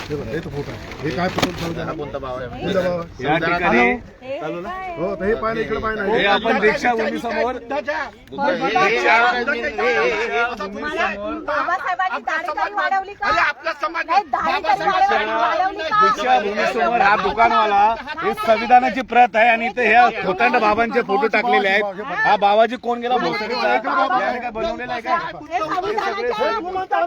हे तो फोटो हे काय फोटो कोणता भाव आहे कोणता भाव आहे? या ठिकाणी हो तर हे पाहिलं इकडे पाहिलं हे आपण दीक्षाभूमी समोर बाबासाहेबांनी दाढी कधी वाढवली का? नाही, दाढी कधी वाढवली का? दीक्षाभूमी समोर हा दुकानवाला हे संविधानाची प्रत आहे आणि इथे ह्या खोतांड बाबांचे फोटो टाकलेले आहेत. हा बाबाजी कोण गेला भोसरीचा याने काय बनवलेला आहे का? हे संविधानाच्या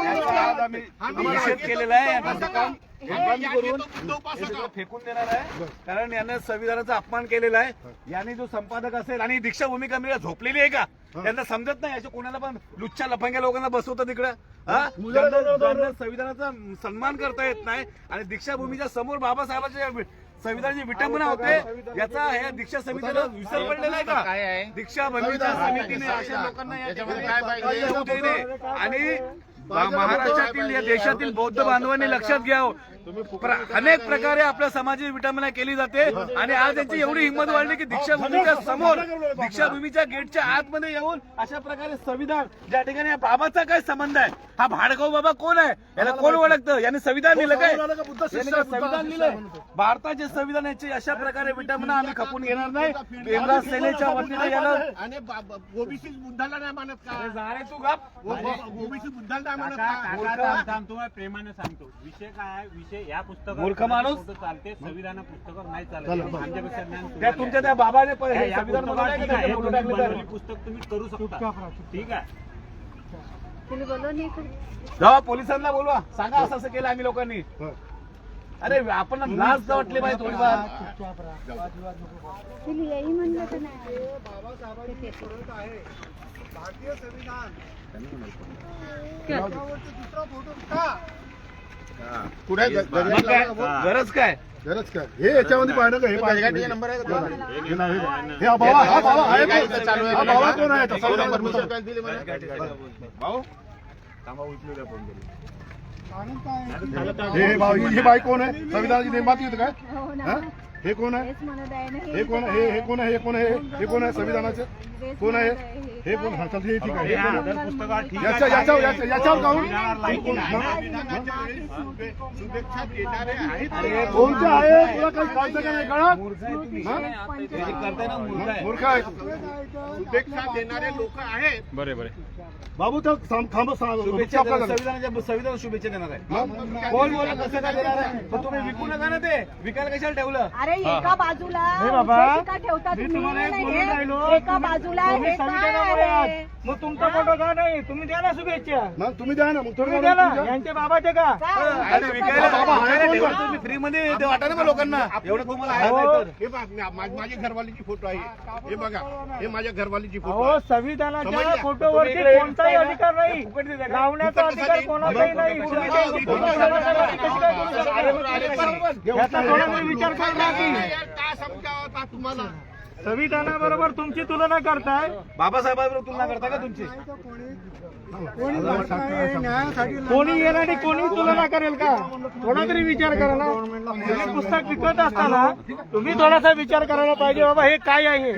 याचा आज आम्ही निषेध केलेला आहे. यांचं काम हे बंद करून हे सगळं फेकून देणार आहे, कारण यानं संविधानाचा अपमान केलेला आहे. याने जो संपादक असेल आणि दीक्षाभूमी कमिटी झोपलेली आहे का? त्यांना समजत नाही अशा कोणाला पण लुच्च्या लफंग्या लोकांना बसवतं तिकडं. ज्यांना संविधानाचा सन्मान करता येत नाही आणि दीक्षाभूमीच्या समोर बाबासाहेबांच्या संविधानाची विटंबना होते, याचा ह्या दीक्षा समितीला विसर पडलेला आहे का? दीक्षाभूमीच्या समितीने अशा लोकांना या ठिकाणी येऊ देणे आणि महाराष्ट्रातील या देशातील बौद्ध बांधवांनी लक्षात घ्यावं, अनेक प्रकारे आपल्या समाजाची विटंबना केली जाते आणि आज यांची एवढी हिंमत वाढली की दीक्षाभूमीच्या समोर दीक्षाभूमीच्या गेटच्या आतमध्ये येऊन अशा प्रकारे संविधान, ज्या ठिकाणी या बाबाचा काय संबंध आहे? हा भाडगाव बाबा कोण आहे? याला कोण ओळखतं? याने संविधान लिहिलं काय? संविधान लिहिलंय, भारताचे संविधान. याची अशा प्रकारे विटंबना आम्ही खपून घेणार नाही. भीमराव सेनेच्या वतीने याला आणि ओबीसी बुद्धाला नाही मानत का? जाणे तू गप. ओबीसी बुद्धाला नाही मानत तुम्हाला प्रेमाने सांगतो विषय काय आहे. विषय या पुस्तकात मूर्ख माणूस चालते, संविधान पुस्तकावर नाही चालत. आमच्यापेक्षा ज्ञान त्या तुमच्या त्या बाबाने या संविधान पुस्तकात ठीक आहे, फोटो टाकले तर पुस्तक तुम्ही करू शकता. ठीक आहे, तुम्ही बोललो नाही का? जावा पोलिसांना बोलवा, सांगा असं असं केलं आम्ही लोकांनी. अरे आपण लाज वाटली पाहिजे थोडीफार. तुम्ही येई म्हणलं तर नाही. भारतीय संविधान कुठे मग काय? गरज काय? गरज काय? हे याच्यामध्ये पाहिलं का? हे पाहिलं नंबर आहे हे बाबा, हा बाबा आहे कोण? हा बाबा कोण आहे? भाऊ हे बाबा, ही बाई कोण आहे? संविधानाची निर्माती होती काय? हो ना. हा? हे कोण आहे? हेच म्हणत आहे ना. हे कोण आहे? हे कोण आहे? हे कोण आहे? हे कोण आहे संविधानाचे? कोण आहे हे? कोण? हा चल हे ठीक आहे. हे कोण आहे? पुस्तकात ठीक याच्यावर काहून शुभेच्छा देणारे आहेत. कोणते आहे? तुला काही कळतं का नाही? कळत करताय ना मूर्ख आहे. मूर्ख आहे शुभेच्छा देणारे लोक आहेत. बाबू तर थांब शुभेच्छा संविधान शुभेच्छा देणार आहे. कोण बोला कसं काय देणार आहे? पण तुम्ही विकू नका ना, ते विकायला कशाला ठेवलं? अरे एका बाजूला बाबा, हे का ठेवता तुम्ही? तुम्हाला एक बोलून हे राहिलो. एका बाजूला हे काय आहे? मग तुमचा फोटो का नाही? तुम्ही द्या ना शुभेच्छा. मग तुम्ही द्या ना. मग तुम्ही द्या ना, यांच्या बाबाचे का? आणि विकायला तुम्ही फ्री मध्ये ते वाटा ना मग लोकांना. एवढं तुम्हाला आहे नाही तर. हे माझ्या घरवालीची फोटो आहे. हे बघा, हे माझ्या घरवालीची फोटो अहो आहे. संविधानाच्या समजलं? फोटोवरती कोणताही अधिकार नाही, लावण्याचा अधिकार कोणाचाही नाही. तुम्ही काही फोटो ठेवण्यासाठी कशी काय करू शकता? याचा कोणातरी विचार करणार की काय समजावं तुम्हाला? संविधानाबरोबर तुमची तुलना करताय. बाबासाहेबांबरोबर तुलना करता का तुमची? कोणी येणार कोणी तुलना करेल का? थोडा तरी विचार करा ना. तुम्ही पुस्तक विकत असताना तुम्ही थोडासा विचार करायला पाहिजे, बाबा हे काय आहे.